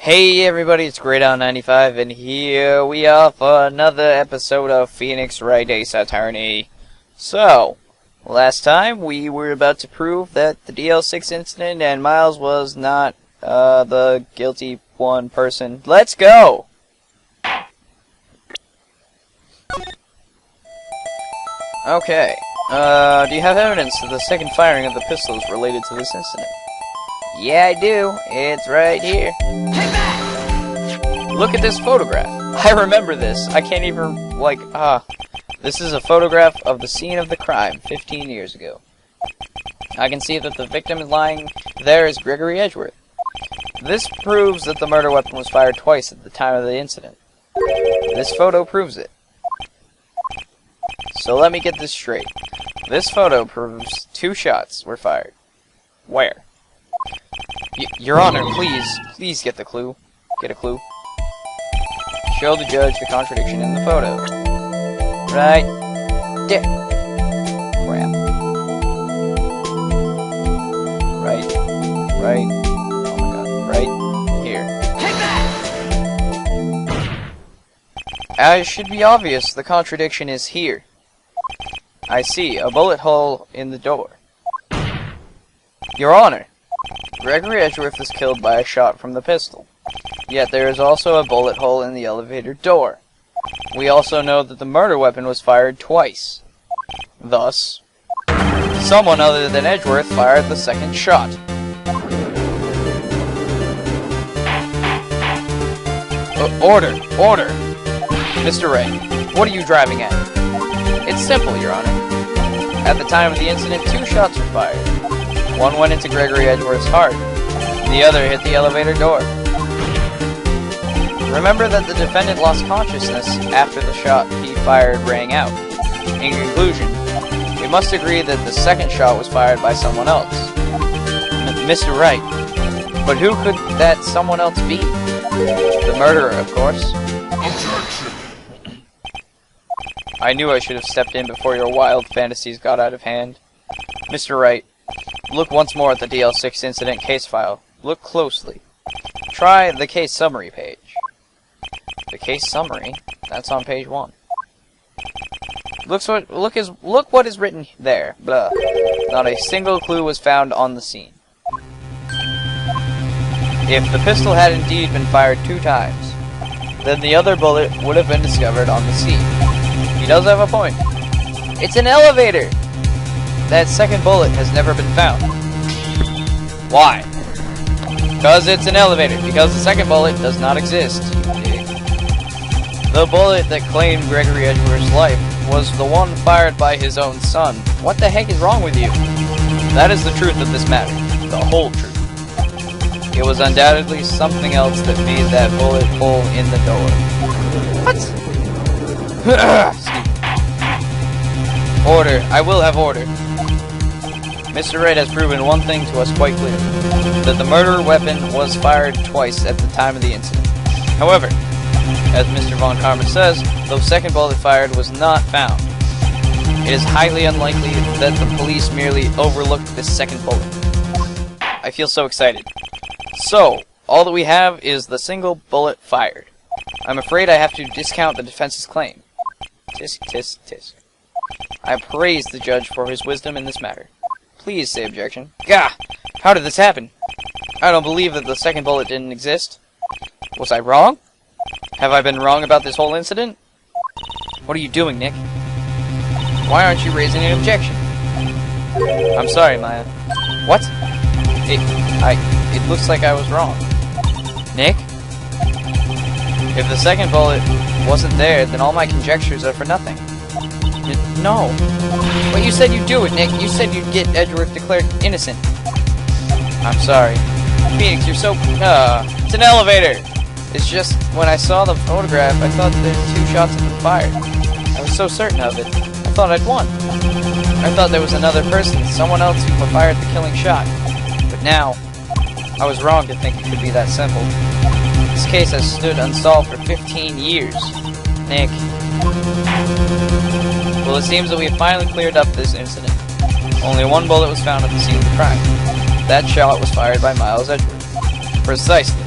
Hey everybody, it's GrayDown95, and here we are for another episode of Phoenix Wright Ace Attorney. So, last time we were about to prove that the DL6 incident and Miles was not the guilty one person. Let's go! Okay, do you have evidence that the second firing of the pistol is related to this incident? Yeah, I do. It's right here. Look at this photograph. I remember this. I can't even, this is a photograph of the scene of the crime 15 years ago. I can see that the victim is lying there is Gregory Edgeworth. This proves that the murder weapon was fired twice at the time of the incident. This photo proves it. So let me get this straight. This photo proves 2 shots were fired. Where? Your Honor, please get the clue. Get a clue. Show the judge the contradiction in the photo. Right there. Crap. Right. Oh my god. Right here. It should be obvious the contradiction is here. I see a bullet hole in the door. Your Honor, Gregory Edgeworth was killed by a shot from the pistol. Yet there is also a bullet hole in the elevator door. We also know that the murder weapon was fired twice. Thus, someone other than Edgeworth fired the second shot. Order! Mr. Wright, what are you driving at? It's simple, Your Honor. At the time of the incident, 2 shots were fired. One went into Gregory Edgeworth's heart. The other hit the elevator door. Remember that the defendant lost consciousness after the shot he fired rang out. In conclusion, we must agree that the second shot was fired by someone else. Mr. Wright. But who could that someone else be? The murderer, of course. Objection! I knew I should have stepped in before your wild fantasies got out of hand. Mr. Wright, look once more at the DL6 incident case file. Look closely. Try the case summary page. The case summary? That's on page 1. Look what is written there. Blah. Not a single clue was found on the scene. If the pistol had indeed been fired 2 times, then the other bullet would have been discovered on the scene. He does have a point. It's an elevator! That second bullet has never been found. Why? Because it's an elevator. Because the second bullet does not exist. The bullet that claimed Gregory Edgeworth's life was the one fired by his own son. What the heck is wrong with you? That is the truth of this matter. The whole truth. It was undoubtedly something else that made that bullet hole in the door. What? Order. I will have order. Mr. Wright has proven one thing to us quite clearly. That the murder weapon was fired twice at the time of the incident. However, as Mr. Von Karma says, the second bullet fired was not found. It is highly unlikely that the police merely overlooked this second bullet. I feel so excited. So, all that we have is the single bullet fired. I'm afraid I have to discount the defense's claim. Tisk, tisk, tisk. I praise the judge for his wisdom in this matter. Please say objection. Gah! How did this happen? I don't believe that the second bullet didn't exist. Was I wrong? Have I been wrong about this whole incident? What are you doing, Nick? Why aren't you raising an objection? I'm sorry, Maya. What? It looks like I was wrong. Nick? If the second bullet wasn't there, then all my conjectures are for nothing. No. But you said you'd do it, Nick. You said you'd get Edgeworth declared innocent. I'm sorry. Phoenix, you're so... it's an elevator! It's just, when I saw the photograph, I thought that 2 shots had been fired. I was so certain of it. I thought I'd won. I thought there was another person, someone else who fired the killing shot. But now, I was wrong to think it could be that simple. This case has stood unsolved for 15 years. Nick. Well, it seems that we have finally cleared up this incident. Only 1 bullet was found at the scene of the crime. That shot was fired by Miles Edgeworth. Precisely.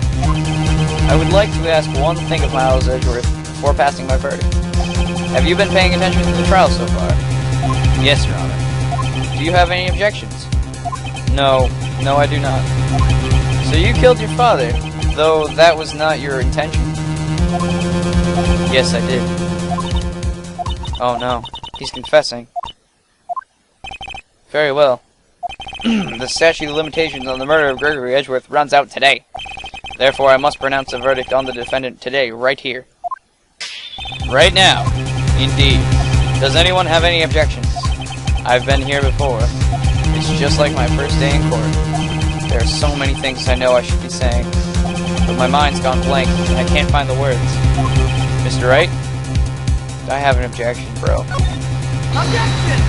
I would like to ask one thing of Miles Edgeworth before passing my verdict. Have you been paying attention to the trial so far? Yes, Your Honor. Do you have any objections? No, I do not. So you killed your father, though that was not your intention? Yes, I did. Oh no, he's confessing. Very well. The statute of limitations on the murder of Gregory Edgeworth runs out today. Therefore, I must pronounce a verdict on the defendant today, right here. Right now. Indeed. Does anyone have any objections? I've been here before. It's just like my first day in court. There are so many things I know I should be saying, but my mind's gone blank and I can't find the words. Mr. Wright? I have an objection, bro. Objection!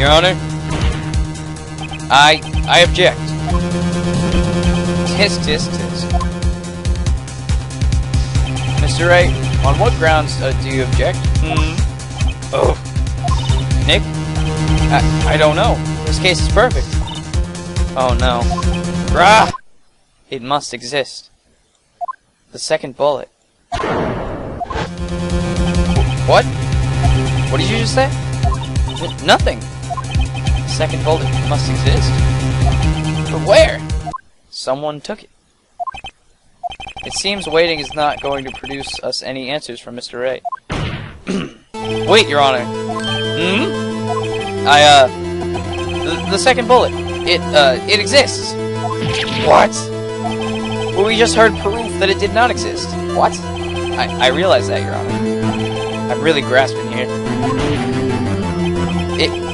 Your Honor? I object. Tisk, tisk, tisk. Mr. Wright, on what grounds do you object? Oh. Nick? I don't know. This case is perfect. Oh no. Rah! It must exist. The second bullet. What? What did you just say? Nothing. The second bullet must exist. But where? Someone took it. It seems waiting is not going to produce us any answers from Mr. Wright. Wait, Your Honor. The second bullet. It exists. What? Well, we just heard proof that it did not exist. What? I realize that, Your Honor. I'm really grasping here.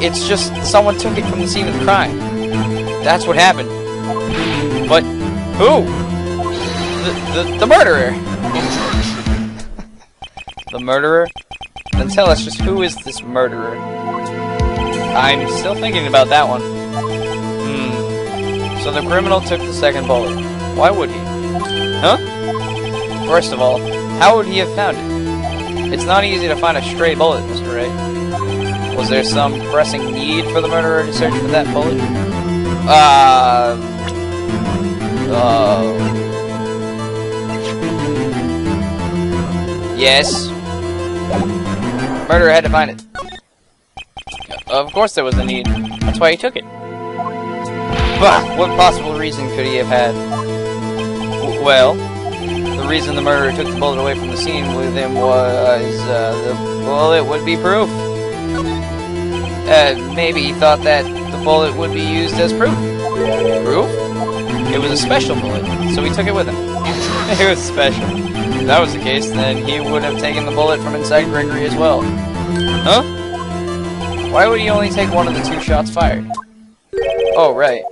It's just someone took it from the scene of the crime. That's what happened. But who? The murderer. The murderer? Then tell us just who is this murderer? I'm still thinking about that one. So the criminal took the second bullet. Why would he? Huh? First of all, how would he have found it? It's not easy to find a stray bullet, Mr. Wright. Was there some pressing need for the murderer to search for that bullet? Yes. Murderer had to find it. Of course there was a need. That's why he took it. Bah! What possible reason could he have had? Well, the reason the murderer took the bullet away from the scene with him was, the bullet would be proof. Maybe he thought that the bullet would be used as proof. Proof? It was a special bullet, so he took it with him. It was special. If that was the case, then he would have taken the bullet from inside Gregory as well. Huh? Why would he only take one of the two shots fired? Oh, right.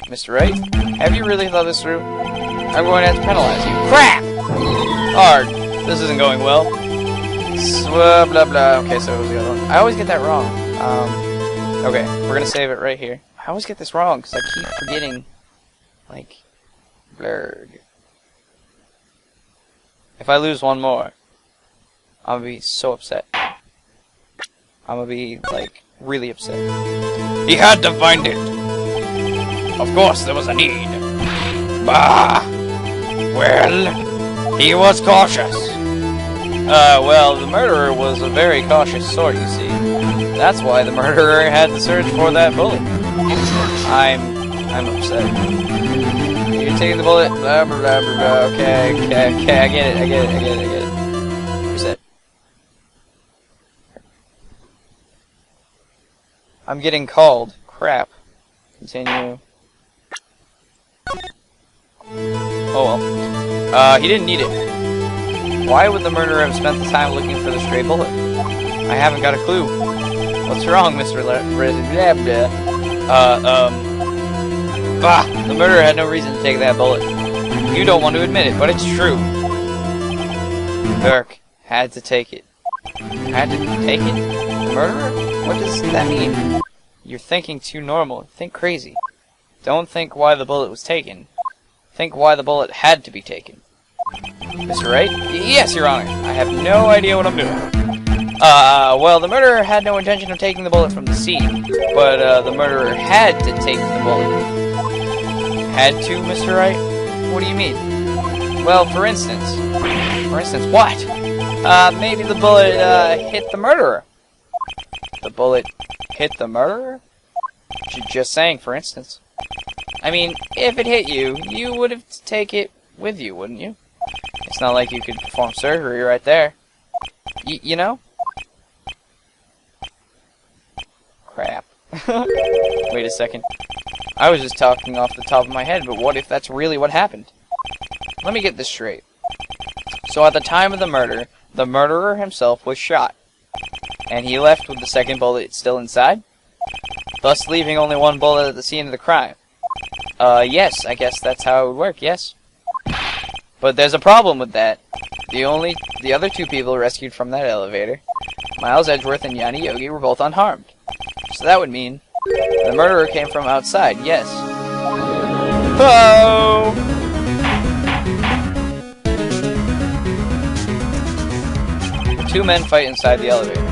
Mr. Wright, have you really thought this through? I'm going to have to penalize you. Crap! Hard. This isn't going well. Blah, blah. Okay, so it was the other one. I always get that wrong. Okay, we're going to save it right here. I always get this wrong, because I keep forgetting, like, blurg. If I lose one more, I'm going to be so upset. I'm going to be, like, really upset. He had to find it. Of course there was a need. Bah! Well, he was cautious. Well, the murderer was a very cautious sort, you see. That's why the murderer had to search for that bullet. I'm upset. You're taking the bullet, blah, blah, blah, blah, blah. Okay, I get it. Reset. I'm getting called. Crap. Continue. Oh well. He didn't need it. Why would the murderer have spent the time looking for the stray bullet? I haven't got a clue. What's wrong, Mr. Bah! The murderer had no reason to take that bullet. You don't want to admit it, but it's true. Burke had to take it. Had to take it? The murderer? What does that mean? You're thinking too normal. Think crazy. Don't think why the bullet was taken. Think why the bullet had to be taken. Mr. Wright? Yes, Your Honor. I have no idea what I'm doing. Well, the murderer had no intention of taking the bullet from the scene, but, the murderer had to take the bullet. Had to, Mr. Wright? What do you mean? Well, for instance, what? Maybe the bullet, hit the murderer. The bullet hit the murderer? Just saying, for instance. I mean, if it hit you, you would have to take it with you, wouldn't you? It's not like you could perform surgery right there. You know? Crap. Wait a second. I was just talking off the top of my head, but what if that's really what happened? Let me get this straight. So at the time of the murder, the murderer himself was shot, and he left with the second bullet still inside, thus leaving only one bullet at the scene of the crime. Yes, I guess that's how it would work, yes. But there's a problem with that. The other two people rescued from that elevator, Miles Edgeworth and Yanni Yogi, were both unharmed. So that would mean the murderer came from outside, yes. Oh! The two men fight inside the elevator.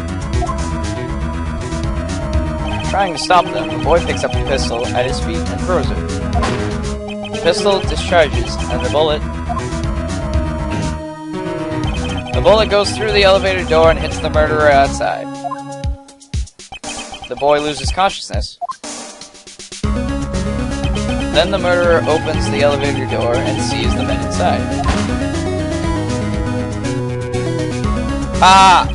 Trying to stop them, the boy picks up a pistol at his feet and throws it. The pistol discharges, and the bullet goes through the elevator door and hits the murderer outside. The boy loses consciousness. Then the murderer opens the elevator door and sees the men inside. Ah!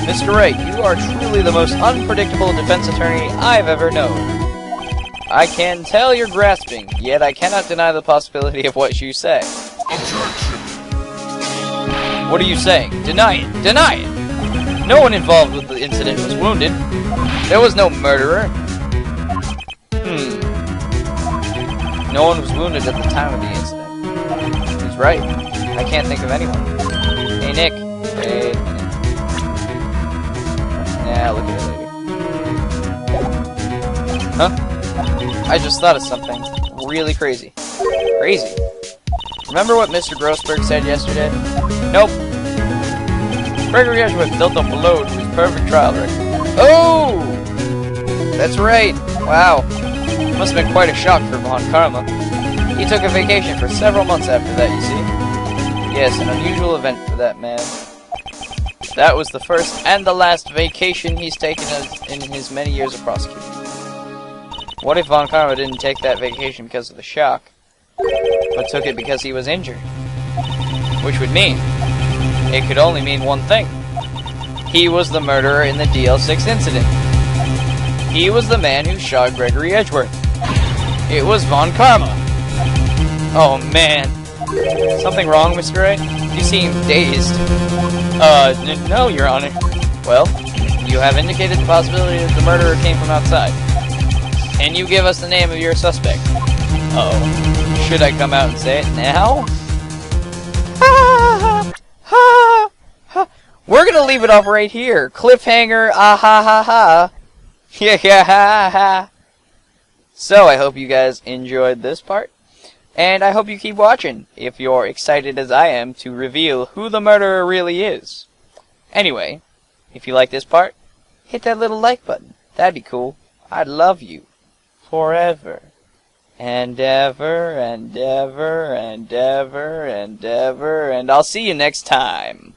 Mr. Wright, you are truly the most unpredictable defense attorney I've ever known. I can tell you're grasping, yet I cannot deny the possibility of what you say. Objection! What are you saying? Deny it! Deny it! No one involved with the incident was wounded. There was no murderer. No one was wounded at the time of the incident. He's right. I can't think of anyone. Hey, Nick. Wait a minute. Yeah, look at it later. Huh? I just thought of something really crazy. Crazy. Remember what Mr. Grossberg said yesterday? Nope. Gregory Edgeworth dealt a blow to his perfect trial record. Oh! That's right. Wow. Must have been quite a shock for Von Karma. He took a vacation for several months after that, you see. Yes, an unusual event for that man. That was the first and the last vacation he's taken in his many years of prosecuting. What if Von Karma didn't take that vacation because of the shock, but took it because he was injured? Which would mean, it could only mean one thing. He was the murderer in the DL6 incident. He was the man who shot Gregory Edgeworth. It was Von Karma. Oh man. Something wrong, Mr. Wright? You seem dazed. No, Your Honor. Well, you have indicated the possibility that the murderer came from outside. Can you give us the name of your suspect? Oh, should I come out and say it now? We're gonna leave it off right here. Cliffhanger, ah ha ha ha. Yeah, ha ha. So, I hope you guys enjoyed this part. And I hope you keep watching, if you're excited as I am to reveal who the murderer really is. Anyway, if you like this part, hit that little like button. That'd be cool. I'd love you. Forever. And ever, and ever, and ever, and ever, and I'll see you next time.